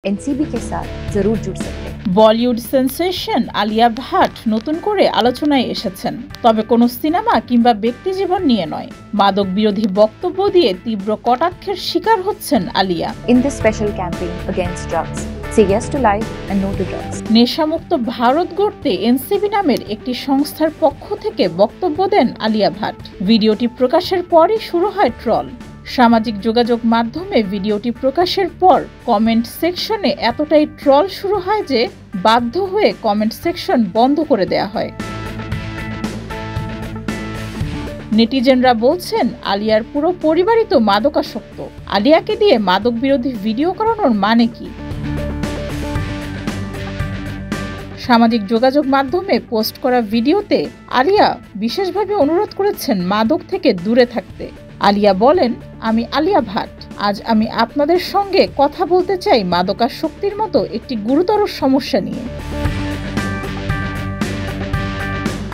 NCB के साथ जरूर जुड़ सकते हैं। বলিউড সেন্সেশন আলিয়া ভাট নতুন করে আলোচনায় এসেছেন, তবে কোনো সিনেমা কিংবা ব্যক্তিজীবন নিয়ে নয়। মাদক বিরোধী বক্তব্য দিয়ে তীব্র কটাক্ষের শিকার হচ্ছেন Alia. In this special campaign against drugs, say yes to life and no to drugs. নেশামুক্ত Bharat গড়তে এনসিবি নামের একটি সংস্থার পক্ষ থেকে বক্তব্য দেন আলিয়া ভাট। ভিডিওটি প্রকাশের পরই শুরু হয় ট্রল। সামাজিক যোগাযোগ মাধ্যমে ভিডিওটি প্রকাশের পর কমেন্ট সেকশনে এতটাই ট্রল শুরু হয় যে বাধ্য হয়ে কমেন্ট সেকশন বন্ধ করে দেয়া হয়। নেটিজেনরা বলছেন, আলিয়ার পুরো পরিবারই তো মাদকাসক্ত, আলিয়াকে দিয়ে মাদক বিরোধী ভিডিও করানোর মানে কি? সামাজিক যোগাযোগ মাধ্যমে পোস্ট করা ভিডিওতে আলিয়া বিশেষভাবে অনুরোধ করেছেন মাদক থেকে দূরে থাকতে। আলিয়া বলেন, আমি আলিয়া ভাট, আজ আমি আপনাদের সঙ্গে কথা বলতে চাই মাদকাসক্তির মতো একটি গুরুতর সমস্যা নিয়ে।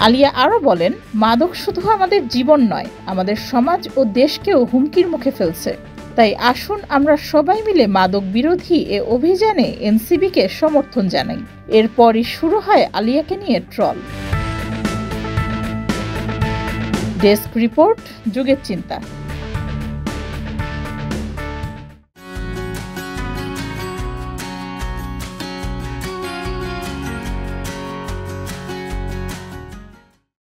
আলিয়া আরও বলেন, মাদক শুধু আমাদের জীবন নয়, আমাদের সমাজ ও দেশকেও হুমকির মুখে ফেলছে। তাই আসুন আমরা সবাই মিলে মাদক বিরোধী এ অভিযানে এনসিবিকে সমর্থন জানাই। এরপরই শুরু হয় আলিয়াকে নিয়ে ট্রল। ডেস্ক রিপোর্ট, যুগের চিন্তা।